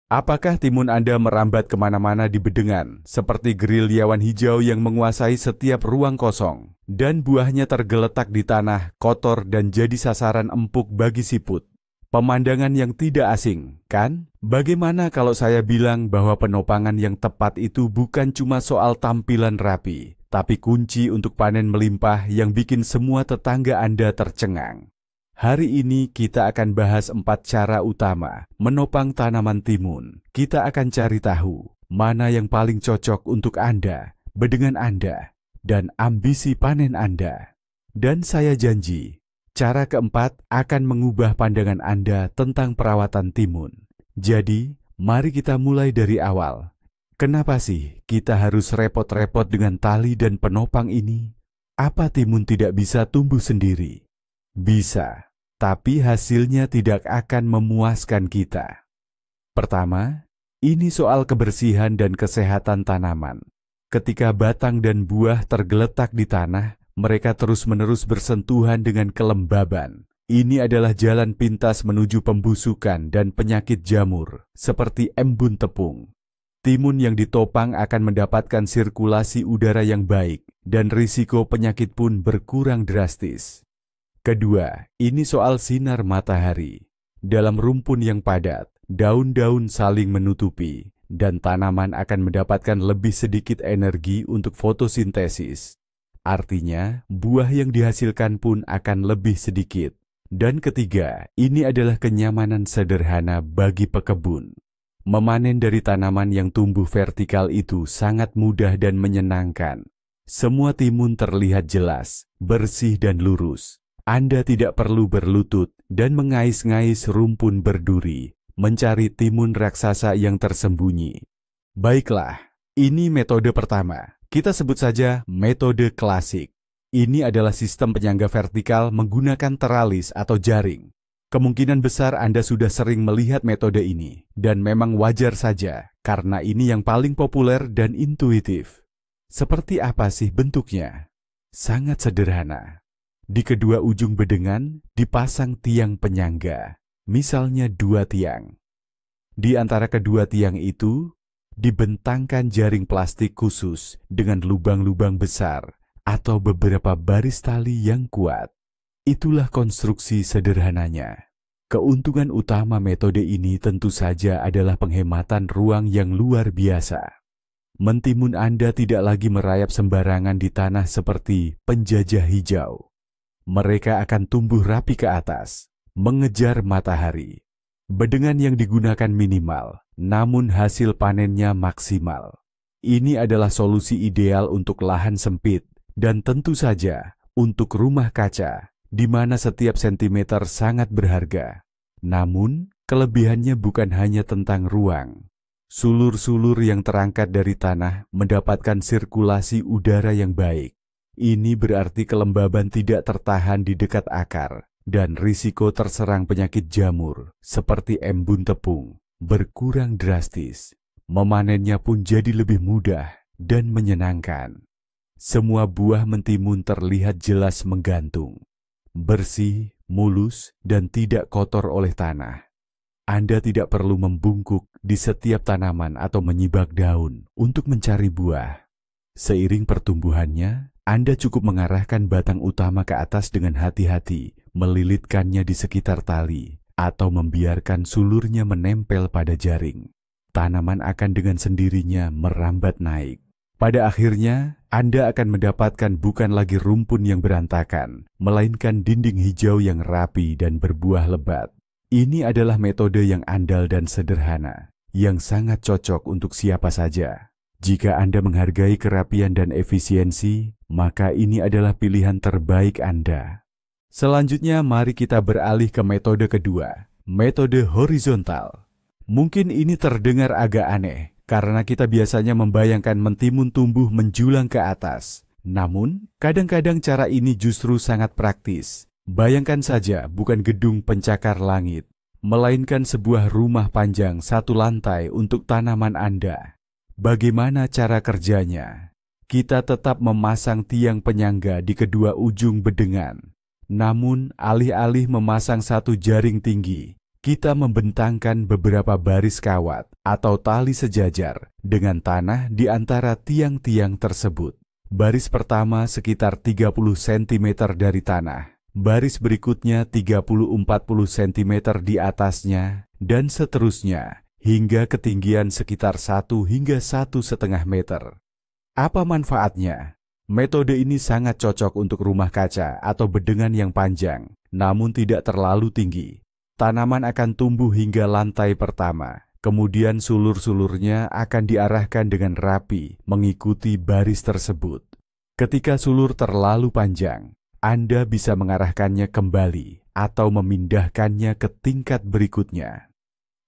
Apakah timun Anda merambat kemana-mana di bedengan, seperti gerilyawan hijau yang menguasai setiap ruang kosong, dan buahnya tergeletak di tanah, kotor dan jadi sasaran empuk bagi siput? Pemandangan yang tidak asing, kan? Bagaimana kalau saya bilang bahwa penopangan yang tepat itu bukan cuma soal tampilan rapi, tapi kunci untuk panen melimpah yang bikin semua tetangga Anda tercengang? Hari ini kita akan bahas 4 cara utama menopang tanaman timun. Kita akan cari tahu mana yang paling cocok untuk Anda, bedengan Anda, dan ambisi panen Anda. Dan saya janji, cara keempat akan mengubah pandangan Anda tentang perawatan timun. Jadi, mari kita mulai dari awal. Kenapa sih kita harus repot-repot dengan tali dan penopang ini? Apa timun tidak bisa tumbuh sendiri? Bisa. Tapi hasilnya tidak akan memuaskan kita. Pertama, ini soal kebersihan dan kesehatan tanaman. Ketika batang dan buah tergeletak di tanah, mereka terus-menerus bersentuhan dengan kelembaban. Ini adalah jalan pintas menuju pembusukan dan penyakit jamur, seperti embun tepung. Timun yang ditopang akan mendapatkan sirkulasi udara yang baik, dan risiko penyakit pun berkurang drastis. Kedua, ini soal sinar matahari. Dalam rumpun yang padat, daun-daun saling menutupi, dan tanaman akan mendapatkan lebih sedikit energi untuk fotosintesis. Artinya, buah yang dihasilkan pun akan lebih sedikit. Dan ketiga, ini adalah kenyamanan sederhana bagi pekebun. Memanen dari tanaman yang tumbuh vertikal itu sangat mudah dan menyenangkan. Semua timun terlihat jelas, bersih dan lurus. Anda tidak perlu berlutut dan mengais-ngais rumpun berduri, mencari timun raksasa yang tersembunyi. Baiklah, ini metode pertama. Kita sebut saja metode klasik. Ini adalah sistem penyangga vertikal menggunakan teralis atau jaring. Kemungkinan besar Anda sudah sering melihat metode ini, dan memang wajar saja, karena ini yang paling populer dan intuitif. Seperti apa sih bentuknya? Sangat sederhana. Di kedua ujung bedengan dipasang tiang penyangga, misalnya 2 tiang. Di antara kedua tiang itu dibentangkan jaring plastik khusus dengan lubang-lubang besar atau beberapa baris tali yang kuat. Itulah konstruksi sederhananya. Keuntungan utama metode ini tentu saja adalah penghematan ruang yang luar biasa. Mentimun Anda tidak lagi merayap sembarangan di tanah seperti penjajah hijau. Mereka akan tumbuh rapi ke atas, mengejar matahari. Bedengan yang digunakan minimal, namun hasil panennya maksimal. Ini adalah solusi ideal untuk lahan sempit, dan tentu saja untuk rumah kaca, di mana setiap sentimeter sangat berharga. Namun, kelebihannya bukan hanya tentang ruang. Sulur-sulur yang terangkat dari tanah mendapatkan sirkulasi udara yang baik. Ini berarti kelembaban tidak tertahan di dekat akar, dan risiko terserang penyakit jamur, seperti embun tepung, berkurang drastis. Memanennya pun jadi lebih mudah dan menyenangkan. Semua buah mentimun terlihat jelas menggantung. Bersih, mulus, dan tidak kotor oleh tanah. Anda tidak perlu membungkuk di setiap tanaman atau menyibak daun untuk mencari buah. Seiring pertumbuhannya, Anda cukup mengarahkan batang utama ke atas dengan hati-hati, melilitkannya di sekitar tali, atau membiarkan sulurnya menempel pada jaring. Tanaman akan dengan sendirinya merambat naik. Pada akhirnya, Anda akan mendapatkan bukan lagi rumpun yang berantakan, melainkan dinding hijau yang rapi dan berbuah lebat. Ini adalah metode yang andal dan sederhana, yang sangat cocok untuk siapa saja. Jika Anda menghargai kerapian dan efisiensi, maka ini adalah pilihan terbaik Anda. Selanjutnya, mari kita beralih ke metode kedua, metode horizontal. Mungkin ini terdengar agak aneh, karena kita biasanya membayangkan mentimun tumbuh menjulang ke atas. Namun, kadang-kadang cara ini justru sangat praktis. Bayangkan saja bukan gedung pencakar langit, melainkan sebuah rumah panjang 1 lantai untuk tanaman Anda. Bagaimana cara kerjanya? Kita tetap memasang tiang penyangga di kedua ujung bedengan. Namun, alih-alih memasang 1 jaring tinggi, Kita membentangkan beberapa baris kawat atau tali sejajar dengan tanah di antara tiang-tiang tersebut. Baris pertama sekitar 30 cm dari tanah, baris berikutnya 30-40 cm di atasnya, dan seterusnya hingga ketinggian sekitar 1 hingga 1,5 meter. Apa manfaatnya? Metode ini sangat cocok untuk rumah kaca atau bedengan yang panjang, namun tidak terlalu tinggi. Tanaman akan tumbuh hingga lantai pertama, kemudian sulur-sulurnya akan diarahkan dengan rapi mengikuti baris tersebut. Ketika sulur terlalu panjang, Anda bisa mengarahkannya kembali atau memindahkannya ke tingkat berikutnya.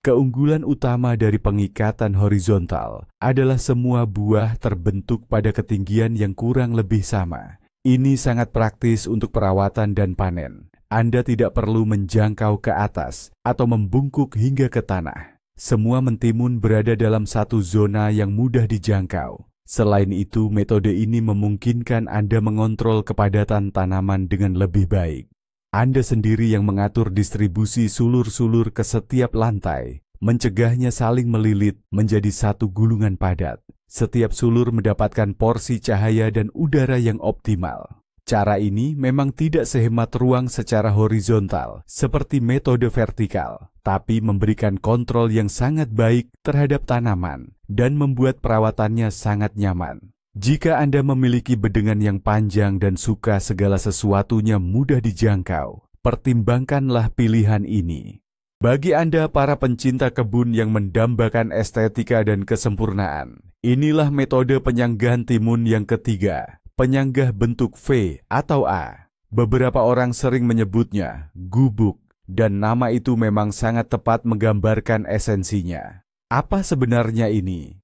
Keunggulan utama dari pengikatan horizontal adalah semua buah terbentuk pada ketinggian yang kurang lebih sama. Ini sangat praktis untuk perawatan dan panen. Anda tidak perlu menjangkau ke atas atau membungkuk hingga ke tanah. Semua mentimun berada dalam satu zona yang mudah dijangkau. Selain itu, metode ini memungkinkan Anda mengontrol kepadatan tanaman dengan lebih baik. Anda sendiri yang mengatur distribusi sulur-sulur ke setiap lantai, mencegahnya saling melilit menjadi satu gulungan padat. Setiap sulur mendapatkan porsi cahaya dan udara yang optimal. Cara ini memang tidak sehemat ruang secara horizontal seperti metode vertikal, tapi memberikan kontrol yang sangat baik terhadap tanaman dan membuat perawatannya sangat nyaman. Jika Anda memiliki bedengan yang panjang dan suka segala sesuatunya mudah dijangkau, pertimbangkanlah pilihan ini. Bagi Anda para pencinta kebun yang mendambakan estetika dan kesempurnaan, inilah metode penyanggahan timun yang ketiga. Penyanggah bentuk V atau A. Beberapa orang sering menyebutnya gubuk, dan nama itu memang sangat tepat menggambarkan esensinya. Apa sebenarnya ini?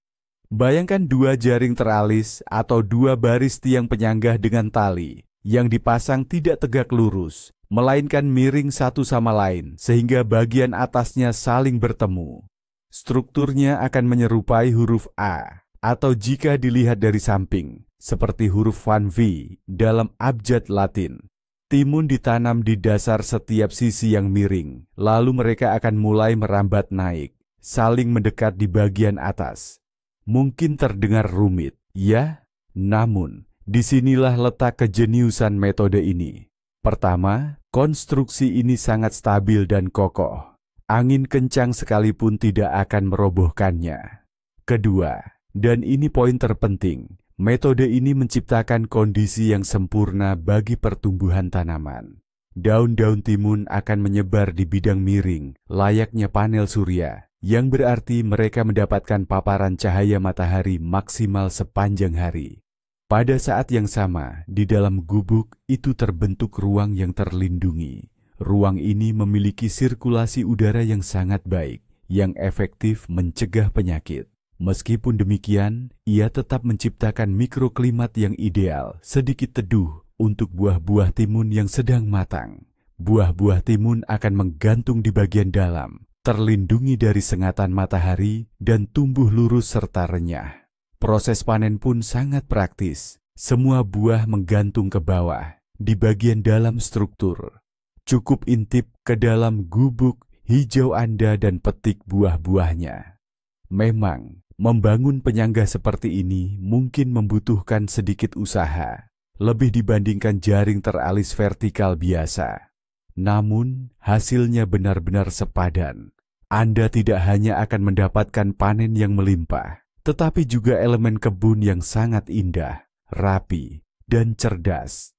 Bayangkan dua jaring teralis atau dua baris tiang penyanggah dengan tali yang dipasang tidak tegak lurus, melainkan miring satu sama lain sehingga bagian atasnya saling bertemu. Strukturnya akan menyerupai huruf A, atau jika dilihat dari samping, seperti huruf Van V dalam abjad Latin. Timun ditanam di dasar setiap sisi yang miring, lalu mereka akan mulai merambat naik, saling mendekat di bagian atas. Mungkin terdengar rumit, ya? Namun, disinilah letak kejeniusan metode ini. Pertama, konstruksi ini sangat stabil dan kokoh. Angin kencang sekalipun tidak akan merobohkannya. Kedua, dan ini poin terpenting, metode ini menciptakan kondisi yang sempurna bagi pertumbuhan tanaman. Daun-daun timun akan menyebar di bidang miring, layaknya panel surya, yang berarti mereka mendapatkan paparan cahaya matahari maksimal sepanjang hari. Pada saat yang sama, di dalam gubuk itu terbentuk ruang yang terlindungi. Ruang ini memiliki sirkulasi udara yang sangat baik, yang efektif mencegah penyakit. Meskipun demikian, ia tetap menciptakan mikroklimat yang ideal, sedikit teduh untuk buah-buah timun yang sedang matang. Buah-buah timun akan menggantung di bagian dalam, terlindungi dari sengatan matahari dan tumbuh lurus serta renyah. Proses panen pun sangat praktis. Semua buah menggantung ke bawah, di bagian dalam struktur. Cukup intip ke dalam gubuk hijau Anda dan petik buah-buahnya. Memang, membangun penyanggah seperti ini mungkin membutuhkan sedikit usaha, lebih dibandingkan jaring teralis vertikal biasa. Namun, hasilnya benar-benar sepadan. Anda tidak hanya akan mendapatkan panen yang melimpah, tetapi juga elemen kebun yang sangat indah, rapi, dan cerdas.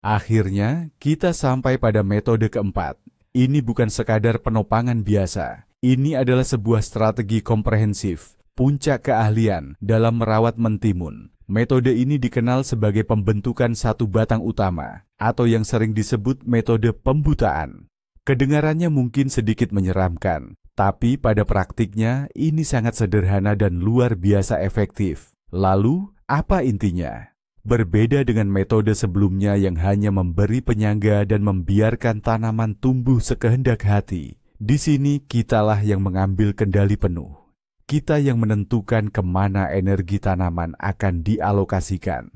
Akhirnya, kita sampai pada metode keempat. Ini bukan sekadar penopangan biasa. Ini adalah sebuah strategi komprehensif, puncak keahlian dalam merawat mentimun. Metode ini dikenal sebagai pembentukan satu batang utama, atau yang sering disebut metode pembutaan. Kedengarannya mungkin sedikit menyeramkan, tapi pada praktiknya ini sangat sederhana dan luar biasa efektif. Lalu, apa intinya? Berbeda dengan metode sebelumnya yang hanya memberi penyangga dan membiarkan tanaman tumbuh sekehendak hati, di sini kitalah yang mengambil kendali penuh. Kita yang menentukan kemana energi tanaman akan dialokasikan.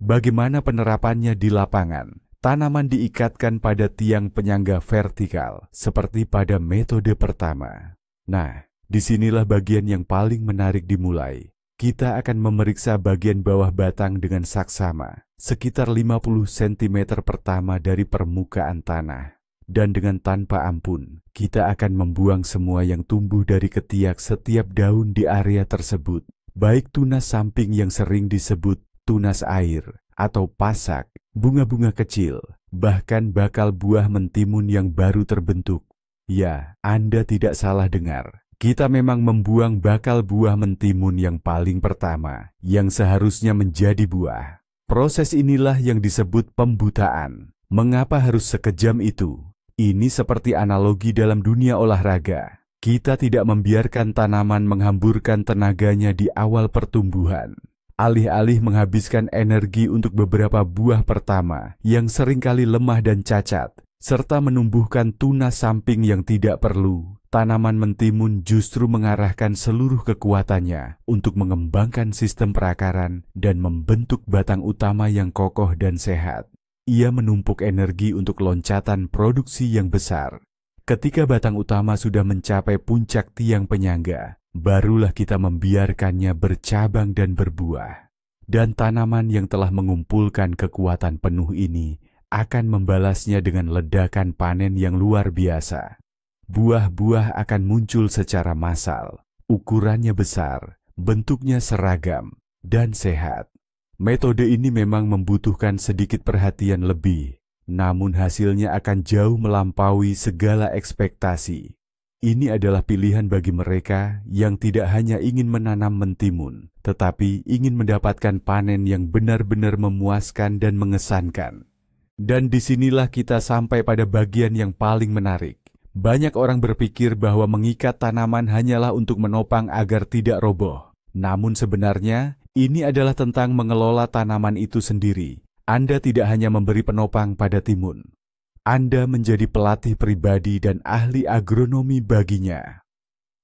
Bagaimana penerapannya di lapangan, Tanaman diikatkan pada tiang penyangga vertikal, seperti pada metode pertama. Nah, disinilah bagian yang paling menarik dimulai. Kita akan memeriksa bagian bawah batang dengan saksama, sekitar 50 cm pertama dari permukaan tanah. Dan dengan tanpa ampun, kita akan membuang semua yang tumbuh dari ketiak setiap daun di area tersebut, baik tunas samping yang sering disebut tunas air, atau pasak, bunga-bunga kecil, bahkan bakal buah mentimun yang baru terbentuk. Ya, Anda tidak salah dengar. Kita memang membuang bakal buah mentimun yang paling pertama, yang seharusnya menjadi buah. Proses inilah yang disebut pembutaan. Mengapa harus sekejam itu? Ini seperti analogi dalam dunia olahraga. Kita tidak membiarkan tanaman menghamburkan tenaganya di awal pertumbuhan. Alih-alih menghabiskan energi untuk beberapa buah pertama yang seringkali lemah dan cacat, serta menumbuhkan tunas samping yang tidak perlu, tanaman mentimun justru mengarahkan seluruh kekuatannya untuk mengembangkan sistem perakaran dan membentuk batang utama yang kokoh dan sehat. Ia menumpuk energi untuk loncatan produksi yang besar. Ketika batang utama sudah mencapai puncak tiang penyangga, barulah kita membiarkannya bercabang dan berbuah. Dan tanaman yang telah mengumpulkan kekuatan penuh ini akan membalasnya dengan ledakan panen yang luar biasa. Buah-buah akan muncul secara massal, ukurannya besar, bentuknya seragam, dan sehat. Metode ini memang membutuhkan sedikit perhatian lebih, namun hasilnya akan jauh melampaui segala ekspektasi. Ini adalah pilihan bagi mereka yang tidak hanya ingin menanam mentimun, tetapi ingin mendapatkan panen yang benar-benar memuaskan dan mengesankan. Dan disinilah kita sampai pada bagian yang paling menarik. Banyak orang berpikir bahwa mengikat tanaman hanyalah untuk menopang agar tidak roboh. Namun sebenarnya, ini adalah tentang mengelola tanaman itu sendiri. Anda tidak hanya memberi penopang pada timun. Anda menjadi pelatih pribadi dan ahli agronomi baginya.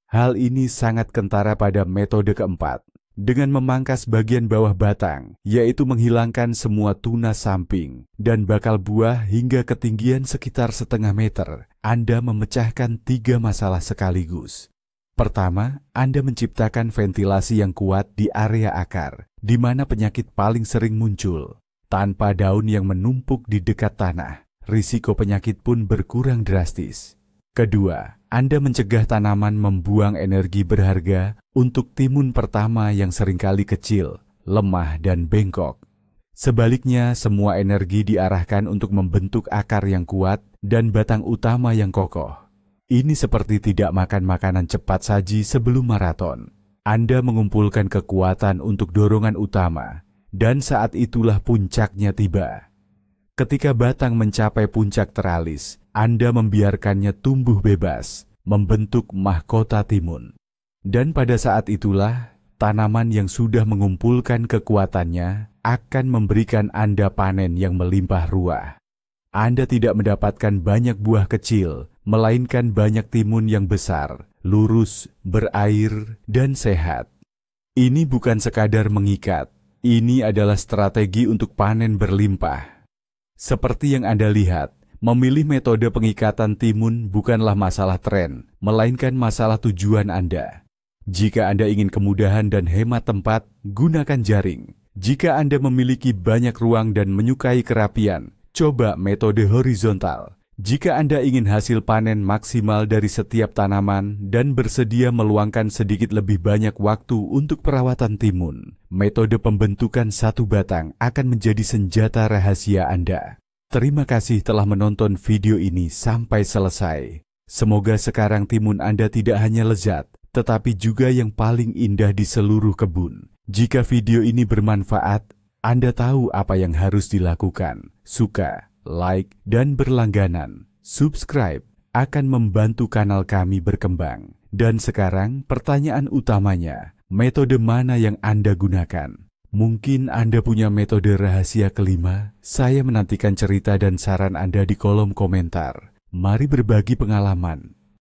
Hal ini sangat kentara pada metode keempat, dengan memangkas bagian bawah batang, yaitu menghilangkan semua tunas samping dan bakal buah hingga ketinggian sekitar setengah meter. Anda memecahkan 3 masalah sekaligus. Pertama, Anda menciptakan ventilasi yang kuat di area akar, di mana penyakit paling sering muncul. Tanpa daun yang menumpuk di dekat tanah, risiko penyakit pun berkurang drastis. Kedua, Anda mencegah tanaman membuang energi berharga untuk timun pertama yang seringkali kecil, lemah, dan bengkok. Sebaliknya, semua energi diarahkan untuk membentuk akar yang kuat dan batang utama yang kokoh. Ini seperti tidak makan makanan cepat saji sebelum maraton. Anda mengumpulkan kekuatan untuk dorongan utama, dan saat itulah puncaknya tiba. Ketika batang mencapai puncak teralis, Anda membiarkannya tumbuh bebas, membentuk mahkota timun. Dan pada saat itulah, tanaman yang sudah mengumpulkan kekuatannya akan memberikan Anda panen yang melimpah ruah. Anda tidak mendapatkan banyak buah kecil, melainkan banyak timun yang besar, lurus, berair, dan sehat. Ini bukan sekadar mengikat, ini adalah strategi untuk panen berlimpah. Seperti yang Anda lihat, memilih metode pengikatan timun bukanlah masalah tren, melainkan masalah tujuan Anda. Jika Anda ingin kemudahan dan hemat tempat, gunakan jaring. Jika Anda memiliki banyak ruang dan menyukai kerapian, coba metode horizontal. Jika Anda ingin hasil panen maksimal dari setiap tanaman dan bersedia meluangkan sedikit lebih banyak waktu untuk perawatan timun, metode pembentukan satu batang akan menjadi senjata rahasia Anda. Terima kasih telah menonton video ini sampai selesai. Semoga sekarang timun Anda tidak hanya lezat, tetapi juga yang paling indah di seluruh kebun. Jika video ini bermanfaat, Anda tahu apa yang harus dilakukan. Suka, like, dan berlangganan. Subscribe akan membantu kanal kami berkembang. Dan sekarang pertanyaan utamanya, metode mana yang Anda gunakan? Mungkin Anda punya metode rahasia kelima? Saya menantikan cerita dan saran Anda di kolom komentar. Mari berbagi pengalaman.